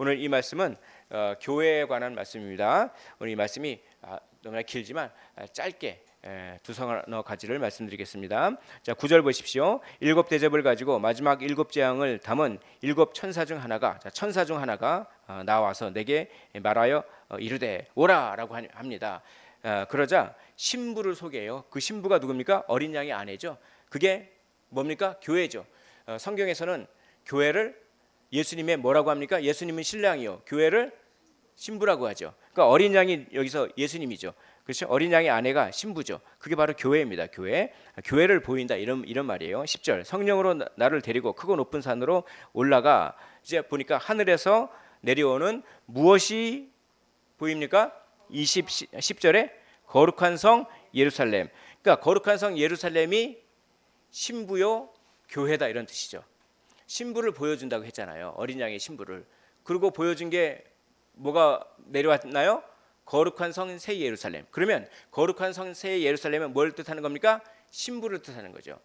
오늘 이 말씀은 교회에 관한 말씀입니다. 오늘 이 말씀이 너무나 길지만 짧게 두서너 가지를 말씀드리겠습니다. 자, 9절 보십시오. 일곱 대접을 가지고 마지막 일곱 재앙을 담은 일곱 천사 중 하나가, 천사 중 하나가 나와서 내게 말하여 이르되 오라라고 합니다. 그러자 신부를 소개해요. 그 신부가 누굽니까? 어린 양의 아내죠. 그게 뭡니까? 교회죠. 성경에서는 교회를 예수님의 뭐라고 합니까? 예수님은 신랑이요, 교회를 신부라고 하죠. 그러니까 어린 양이 여기서 예수님이죠. 그렇죠? 어린 양의 아내가 신부죠. 그게 바로 교회입니다. 교회를 보인다, 이런 말이에요. 10절 성령으로 나를 데리고 크고 높은 산으로 올라가 이제 보니까 하늘에서 내려오는 무엇이 보입니까? 10절에 거룩한 성 예루살렘. 그러니까 거룩한 성 예루살렘이 신부요 교회다, 이런 뜻이죠. 신부를 보여준다고 했잖아요. 어린 양의 신부를. 그리고 보여준 게 뭐가 내려왔나요? 거룩한 성 새 예루살렘. 그러면 거룩한 성 새 예루살렘은 뭘 뜻하는 겁니까? 신부를 뜻하는 거죠.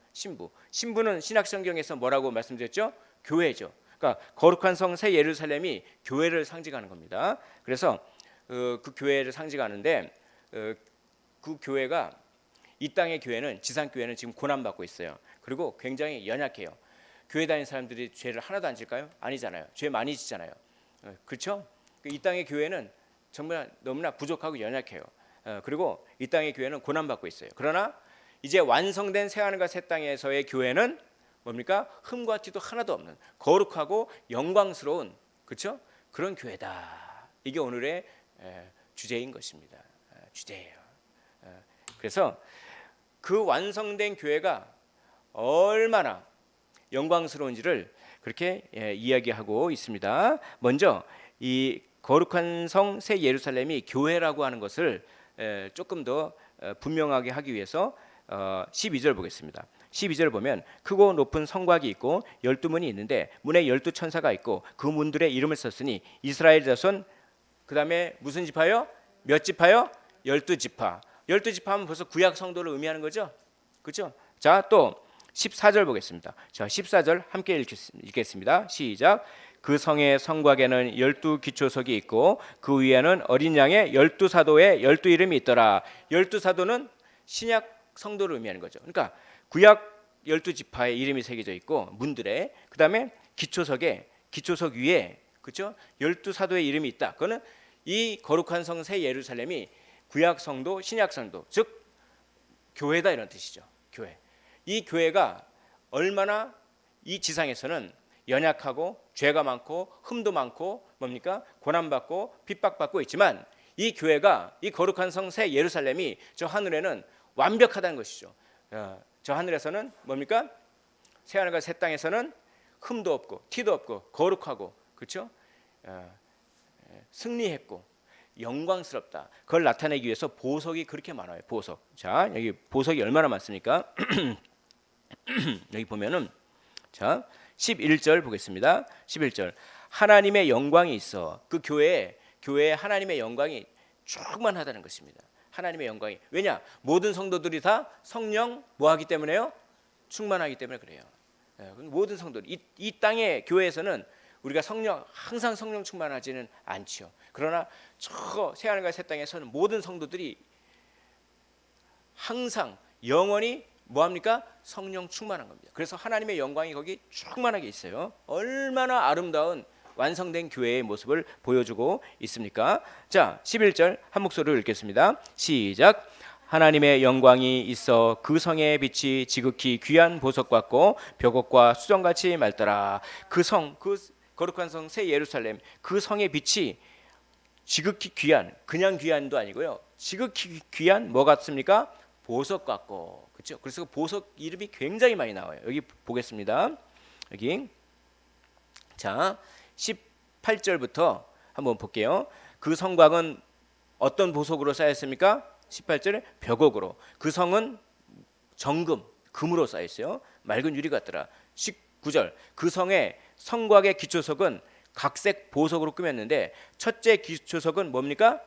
신부는 신약 성경에서 뭐라고 말씀드렸죠? 교회죠. 그러니까 거룩한 성 새 예루살렘이 교회를 상징하는 겁니다. 그래서 그 교회를 상징하는데 그 교회가, 이 땅의 교회는, 지상 교회는 지금 고난받고 있어요. 그리고 굉장히 연약해요. 교회 다니는 사람들이 죄를 하나도 안 질까요? 아니잖아요. 죄 많이 짓잖아요. 그렇죠? 이 땅의 교회는 정말 너무나 부족하고 연약해요. 그리고 이 땅의 교회는 고난받고 있어요. 그러나 이제 완성된 새하늘과 새 땅에서의 교회는 뭡니까? 흠과 티도 하나도 없는 거룩하고 영광스러운, 그렇죠? 그런 교회다. 이게 오늘의 주제인 것입니다. 주제예요. 그래서 그 완성된 교회가 얼마나 영광스러운지를 그렇게 이야기하고 있습니다. 먼저 이 거룩한 성 새 예루살렘이 교회라고 하는 것을 조금 더 분명하게 하기 위해서 12절 보겠습니다. 12절 보면 크고 높은 성곽이 있고 12문이 있는데 문에 12천사가 있고 그 문들의 이름을 썼으니 이스라엘 자손, 그 다음에 무슨 지파요? 몇 지파요? 12지파. 12지파 하면 벌써 구약 성도를 의미하는 거죠. 그렇죠? 자, 또 14절 보겠습니다. 자, 14절 함께 읽겠습니다. 시작. 그 성의 성곽에는 12기초석이 있고 그 위에는 어린 양의 12사도의 12이름이 있더라. 12사도는 신약 성도를 의미하는 거죠. 그러니까 구약 12지파의 이름이 새겨져 있고 문들에, 그 다음에 기초석 위에, 그렇죠? 12사도의 이름이 있다. 그거는 이 거룩한 성 새 예루살렘이 구약 성도, 신약 성도, 즉 교회다, 이런 뜻이죠. 교회. 이 교회가 얼마나 이 지상에서는 연약하고 죄가 많고 흠도 많고 뭡니까? 고난받고 핍박받고 있지만 이 교회가, 이 거룩한 성 새 예루살렘이 저 하늘에는 완벽하다는 것이죠. 저 하늘에서는 뭡니까? 새 하늘과 새 땅에서는 흠도 없고 티도 없고 거룩하고, 그렇죠? 승리했고 영광스럽다. 그걸 나타내기 위해서 보석이 그렇게 많아요. 보석. 자, 여기 보석이 얼마나 많습니까? 여기 보면은, 자, 11절 보겠습니다. 11절. 하나님의 영광이 있어. 그 교회에 하나님의 영광이 충만하다는 것입니다. 하나님의 영광이. 왜냐? 모든 성도들이 다 성령 뭐하기 때문에요? 충만하기 때문에 그래요. 모든 성도들. 이 땅의 교회에서는 우리가 항상 성령 충만하지는 않지요. 그러나 저 새하늘과 새 땅에서는 모든 성도들이 항상 영원히 뭐합니까? 성령 충만한 겁니다. 그래서 하나님의 영광이 거기 충만하게 있어요. 얼마나 아름다운 완성된 교회의 모습을 보여주고 있습니까? 자, 11절 한 목소리로 읽겠습니다. 시작. 하나님의 영광이 있어 그 성의 빛이 지극히 귀한 보석 같고 벽옥과 수정같이 맑더라. 그 거룩한 성 새 예루살렘, 그 성의 빛이 지극히 귀한, 그냥 귀한도 아니고요, 지극히 귀한 뭐 같습니까? 보석 같고, 그렇죠? 그래서 보석 이름이 굉장히 많이 나와요. 여기 보겠습니다. 여기, 자, 18절부터 한번 볼게요. 그 성곽은 어떤 보석으로 쌓였습니까? 18절에 벽옥으로. 그 성은 정금, 금으로 쌓여 있어요. 맑은 유리 같더라. 19절. 그 성의 성곽의 기초석은 각색 보석으로 꾸몄는데 첫째 기초석은 뭡니까?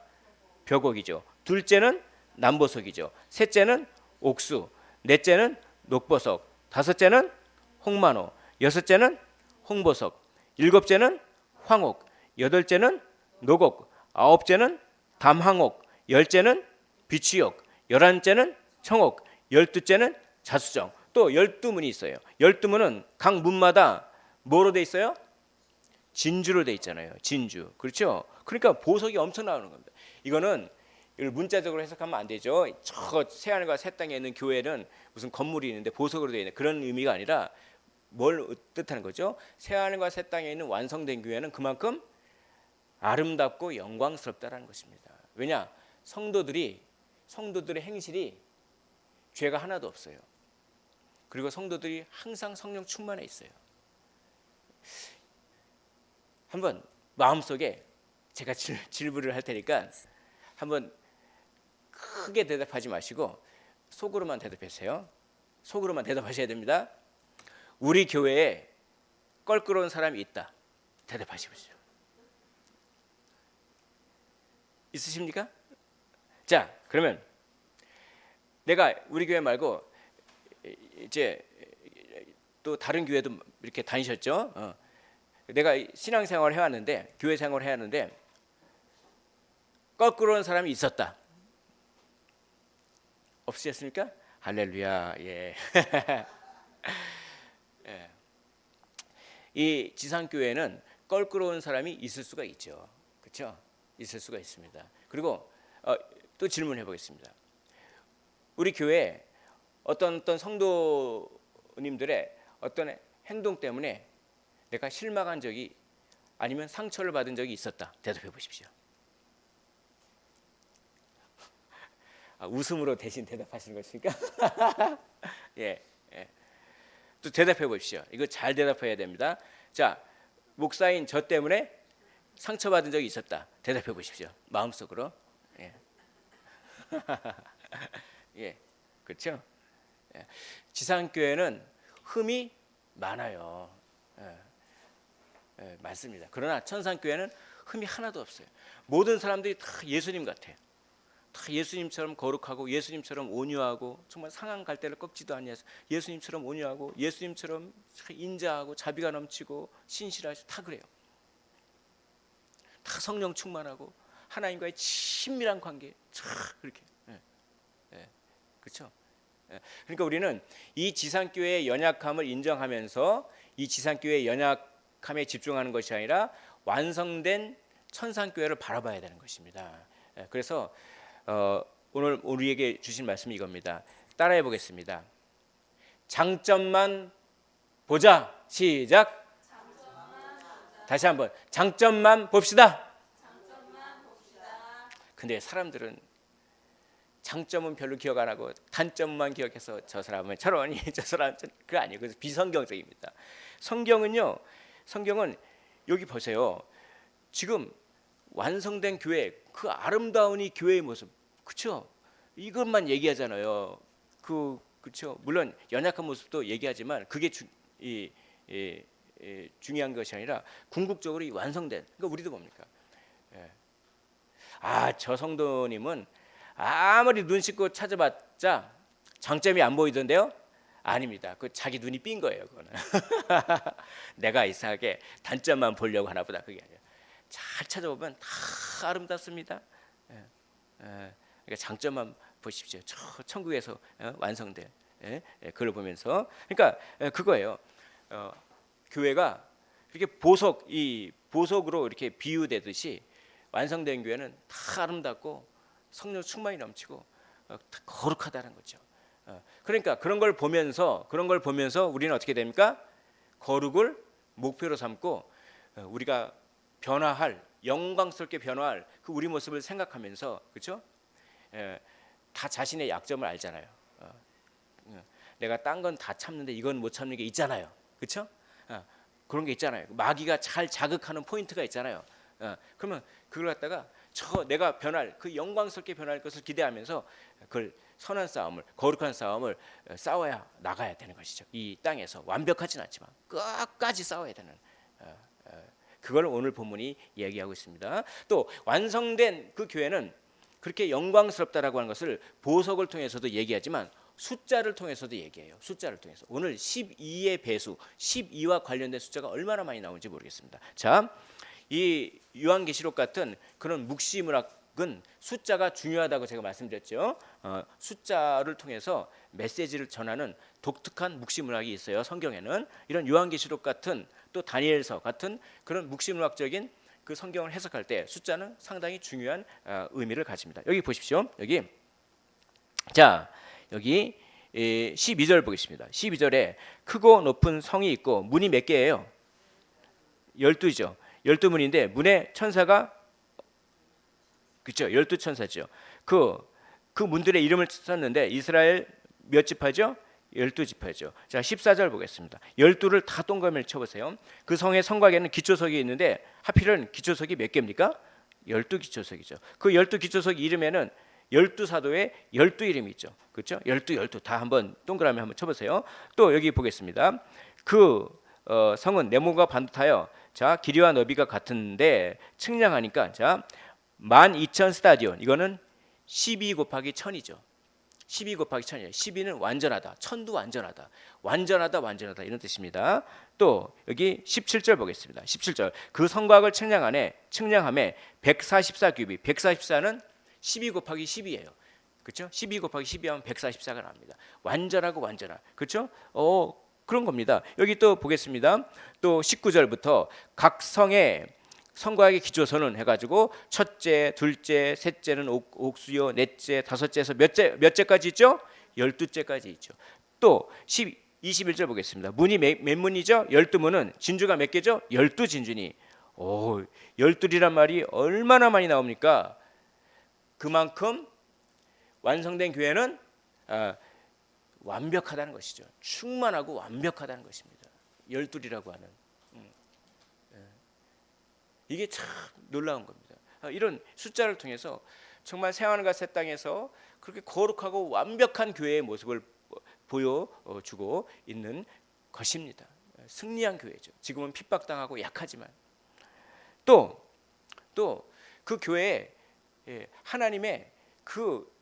벽옥이죠. 둘째는 남보석이죠. 셋째는 옥수, 넷째는 녹보석, 다섯째는 홍만호, 여섯째는 홍보석, 일곱째는 황옥, 여덟째는 노곡, 아홉째는 담항옥, 열째는 비취옥, 열한째는 청옥, 열두째는 자수정. 또 12문이 있어요. 12문은 각 문마다 뭐로 돼 있어요? 진주로 돼 있잖아요. 진주. 그렇죠? 그러니까 보석이 엄청 나오는 겁니다. 이거는 이걸 문자적으로 해석하면 안 되죠. 저 새하늘과 새 땅에 있는 교회는 무슨 건물이 있는데 보석으로 되어 있는 그런 의미가 아니라 뭘 뜻하는 거죠? 새하늘과 새 땅에 있는 완성된 교회는 그만큼 아름답고 영광스럽다라는 것입니다. 왜냐? 성도들의 행실이 죄가 하나도 없어요. 그리고 성도들이 항상 성령 충만해 있어요. 한번 마음속에 제가 질문을 할 테니까 한번 크게 대답하지 마시고 속으로만 대답하세요. 속으로만 대답하셔야 됩니다. 우리 교회에 껄끄러운 사람이 있다. 대답하십시오. 있으십니까? 자, 그러면 내가 우리 교회 말고 이제 또 다른 교회도 이렇게 다니셨죠? 내가 신앙생활을 해왔는데 교회 생활을 해왔는데 껄끄러운 사람이 있었다. 없으셨습니까? 할렐루야. 예. 예. 이 지상교회는 껄끄러운 사람이 있을 수가 있죠. 그렇죠? 있을 수가 있습니다. 그리고 또 질문해 보겠습니다. 우리 교회에 어떤 성도님들의 어떤 행동 때문에 내가 실망한 적이 아니면 상처를 받은 적이 있었다. 대답해 보십시오. 웃음으로 대신 대답하시는 것입니까? 예, 예. 또 대답해 보십시오. 이거 잘 대답해야 됩니다. 자, 목사인 저 때문에 상처받은 적이 있었다. 대답해 보십시오. 마음속으로. 예. 예, 그렇죠? 예. 지상교회는 흠이 많아요. 예. 예, 많습니다. 그러나 천상교회는 흠이 하나도 없어요. 모든 사람들이 다 예수님 같아요. 다 예수님처럼 거룩하고 예수님처럼 온유하고 정말 상한 갈대를 꺾지도 아니해서 예수님처럼 온유하고 예수님처럼 인자하고 자비가 넘치고 신실하시고 다 그래요. 다 성령 충만하고 하나님과의 친밀한 관계 그렇게. 예. 예. 그렇죠? 예. 그러니까 우리는 이 지상교회의 연약함을 인정하면서 이 지상교회의 연약함에 집중하는 것이 아니라 완성된 천상교회를 바라봐야 되는 것입니다. 예. 그래서 오늘 우리에게 주신 말씀이 이겁니다. 따라해 보겠습니다. 장점만 보자. 시작. 다시 한번 장점만 봅시다. 근데 사람들은 장점은 별로 기억 안 하고 단점만 기억해서 저 사람은 저러니 저 사람은 그거 아니에요. 그래서 비성경적입니다. 성경은 여기 보세요. 지금 완성된 교회, 그 아름다운 이 교회의 모습, 그렇죠? 이것만 얘기하잖아요. 그렇죠? 물론 연약한 모습도 얘기하지만 그게 중요한 것이 아니라 궁극적으로 이 완성된. 그러니까 우리도 뭡니까? 예. 저 성도님은 아무리 눈 씻고 찾아봤자 장점이 안 보이던데요? 아닙니다. 그 자기 눈이 삔 거예요. 그거는. 내가 이상하게 단점만 보려고 하나 보다. 그게 아니에요. 잘 찾아보면 다 아름답습니다. 그러니까 장점만 보십시오. 천국에서 완성된 그걸 보면서. 그러니까 그거예요. 교회가 이렇게 보석으로 이렇게 비유되듯이 완성된 교회는 다 아름답고 성령 충만이 넘치고 다 거룩하다는 거죠. 그러니까 그런 걸 보면서 우리는 어떻게 됩니까? 거룩을 목표로 삼고 우리가 영광스럽게 변화할 그 우리 모습을 생각하면서, 그렇죠? 다 자신의 약점을 알잖아요. 내가 딴 건 다 참는데 이건 못 참는 게 있잖아요. 그렇죠? 그런 게 있잖아요. 마귀가 잘 자극하는 포인트가 있잖아요. 그러면 그걸 갖다가 내가 그 영광스럽게 변할 것을 기대하면서 그걸 선한 싸움을, 거룩한 싸움을 싸워야 나가야 되는 것이죠. 이 땅에서 완벽하진 않지만 끝까지 싸워야 되는. 그걸 오늘 본문이 얘기하고 있습니다. 또 완성된 그 교회는 그렇게 영광스럽다라고 하는 것을 보석을 통해서도 얘기하지만 숫자를 통해서도 얘기해요. 숫자를 통해서. 오늘 12의 배수, 12와 관련된 숫자가 얼마나 많이 나오는지 모르겠습니다. 자, 이 요한계시록 같은 그런 묵시문학은 숫자가 중요하다고 제가 말씀드렸죠. 숫자를 통해서 메시지를 전하는 독특한 묵시문학이 있어요. 성경에는 이런 요한계시록 같은 또 다니엘서 같은 그런 묵시문학적인 그 성경을 해석할 때 숫자는 상당히 중요한 의미를 가집니다. 여기 보십시오. 여기 12절 보겠습니다. 12절에 크고 높은 성이 있고 문이 몇 개예요? 12죠. 12문인데 문에 천사가 그렇죠. 12천사죠. 그 문들의 이름을 썼는데 이스라엘 몇 지파죠? 12지파죠. 자, 14절 보겠습니다. 12를 다 동그라미를 쳐보세요. 그 성의 성곽에는 기초석이 있는데 하필은 기초석이 몇 개입니까? 12기초석이죠. 그 12기초석 이름에는 12사도의 12이름이 있죠. 그렇죠? 12 다 한번 동그라미 한번 쳐보세요. 또 여기 보겠습니다. 성은 네모가 반듯하여 자 길이와 너비가 같은데 측량하니까 자 12,000 스타디온 이거는 12 곱하기 1000이죠. 12 곱하기 1000이에요. 12는 완전하다. 1000도 완전하다. 완전하다 이런 뜻입니다. 또 여기 17절 보겠습니다. 17절 그 성곽을 측량함에 144규빗 144는 12 곱하기 10이에요. 그렇죠? 12 곱하기 12하면 144가 납니다. 완전하고 완전한. 그렇죠? 그런 겁니다. 여기 또 보겠습니다. 또 19절부터 각 성의 성곽의 기초선은 해가지고 첫째, 둘째, 셋째는 옥수요, 넷째, 다섯째에서 몇 제까지 있죠? 12제까지 있죠. 또 21절 보겠습니다. 문이 몇 문이죠? 12문은 진주가 몇 개죠? 12진주니. 12이란 말이 얼마나 많이 나옵니까? 그만큼 완성된 교회는 완벽하다는 것이죠. 충만하고 완벽하다는 것입니다. 12이라고 하는 이게 참 놀라운 겁니다. 이런 숫자를 통해서 정말 새하늘과 새 땅에서 그렇게 거룩하고 완벽한 교회의 모습을 보여주고 있는 것입니다. 승리한 교회죠. 지금은 핍박당하고 약하지만 또 그 교회에 하나님의 그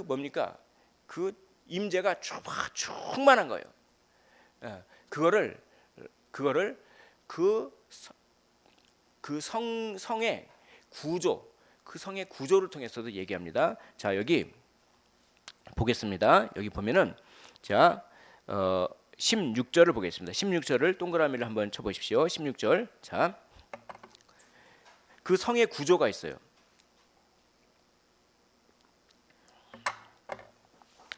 뭡니까? 그 임재가 충만한 거예요. 그거를 그 성의 구조, 그 성의 구조를 통해서도 얘기합니다. 자, 여기 보겠습니다. 여기 보면은 자, 16절을 보겠습니다. 16절을 동그라미를 한번 쳐 보십시오. 16절. 자. 그 성의 구조가 있어요.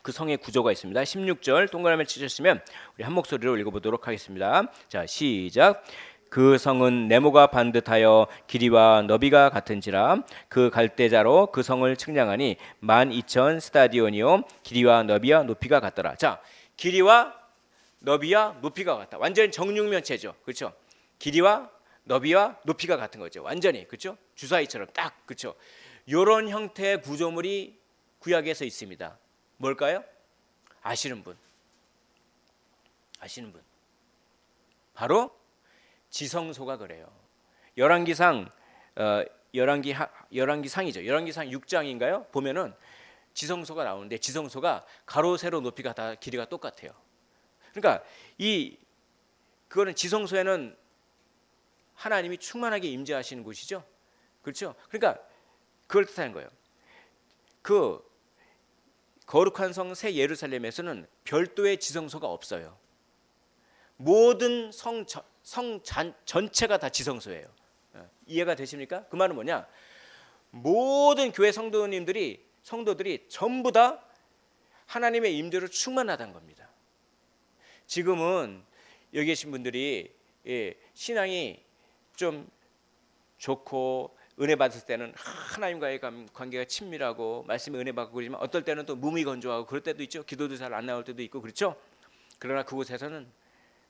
그 성의 구조가 있습니다. 16절 동그라미를 치셨으면 우리 한 목소리로 읽어보도록 하겠습니다. 자, 시작. 그 성은 네모가 반듯하여 길이와 너비가 같은지라 그 갈대자로 그 성을 측량하니 12,000 스타디온이요 길이와 너비와 높이가 같더라. 자, 길이와 너비와 높이가 같다. 완전히 정육면체죠. 그렇죠? 길이와 너비와 높이가 같은 거죠. 완전히. 그렇죠? 주사위처럼 딱. 그렇죠? 이런 형태의 구조물이 구약에서 있습니다. 뭘까요? 아시는 분? 바로 지성소가 그래요. 열왕기상 6장인가요? 보면은 지성소가 나오는데 지성소가 가로 세로 높이가 다 길이가 똑같아요. 그러니까 그거는 지성소에는 하나님이 충만하게 임재하시는 곳이죠. 그렇죠? 그러니까 그걸 뜻하는 거예요. 그 거룩한 성 새 예루살렘에서는 별도의 지성소가 없어요. 모든 성 전체가 다 지성소예요. 이해가 되십니까? 그 말은 뭐냐? 모든 교회 성도들이 전부 다 하나님의 임재로 충만하다는 겁니다. 지금은 여기 계신 분들이 신앙이 좀 좋고 은혜 받을 때는 하나님과의 관계가 친밀하고 말씀에 은혜 받고 그러지만 어떨 때는 또 무미건조하고 그럴 때도 있죠. 기도도 잘 안 나올 때도 있고 그렇죠. 그러나 그곳에서는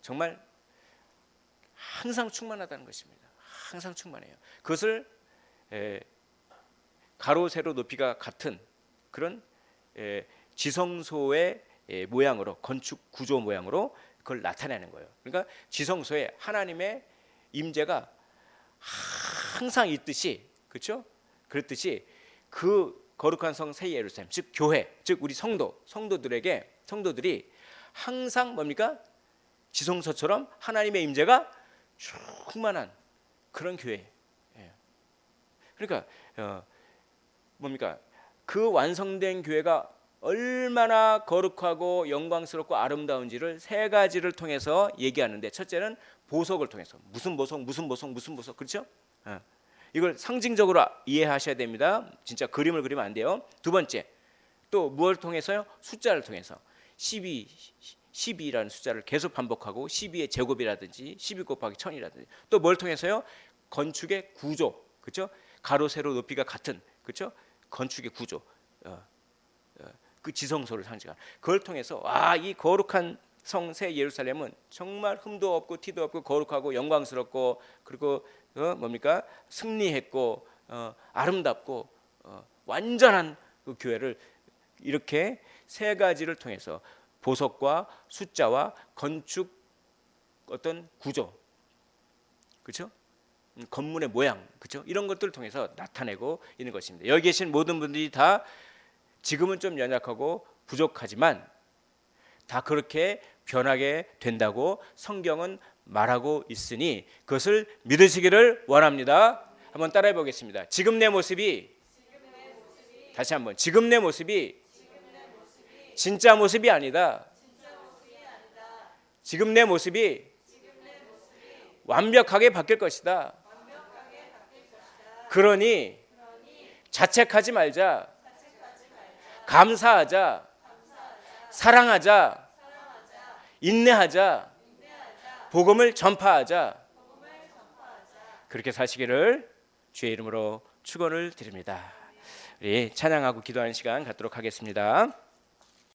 정말 항상 충만하다는 것입니다. 항상 충만해요. 그것을 가로 세로 높이가 같은 그런 지성소의 모양으로 건축 구조 모양으로 그걸 나타내는 거예요. 그러니까 지성소에 하나님의 임재가 항상 있듯이 그렇죠? 그렇듯이 그 거룩한 성 새 예루살렘 즉 교회 즉 우리 성도들이 항상 뭡니까? 지성소처럼 하나님의 임재가 충만한 그런 교회 그러니까 뭡니까? 그 완성된 교회가 얼마나 거룩하고 영광스럽고 아름다운지를 세 가지를 통해서 얘기하는데, 첫째는 보석을 통해서. 무슨 보석, 무슨 보석, 무슨 보석, 그렇죠? 이걸 상징적으로 이해하셔야 됩니다. 진짜 그림을 그리면 안 돼요. 두 번째, 또 무엇을 통해서요? 숫자를 통해서. 12라는 숫자를 계속 반복하고 12의 제곱이라든지 12 곱하기 1000이라든지, 또 뭘 통해서요? 건축의 구조, 그렇죠? 가로 세로 높이가 같은, 그렇죠? 건축의 구조, 그 지성소를 상징하는, 그걸 통해서 이 거룩한 성새 예루살렘은 정말 흠도 없고 티도 없고 거룩하고 영광스럽고, 그리고 뭡니까? 승리했고 아름답고 완전한 그 교회를 이렇게 세 가지를 통해서 보석과 숫자와 건축 어떤 구조, 그렇죠? 건물의 모양, 그렇죠? 이런 것들을 통해서 나타내고 있는 것입니다. 여기 계신 모든 분들이 다 지금은 좀 연약하고 부족하지만 다 그렇게 변하게 된다고 성경은 말하고 있으니 그것을 믿으시기를 원합니다. 한번 따라해 보겠습니다. 지금 내 모습이, 다시 한번, 지금 내 모습이 진짜 모습이 아니다. 지금 내 모습이 완벽하게 바뀔 것이다. 그러니 자책하지 말자. 감사하자. 사랑하자. 인내하자. 복음을 전파하자. 그렇게 사시기를 주의 이름으로 축원을 드립니다. 우리 찬양하고 기도하는 시간 갖도록 하겠습니다.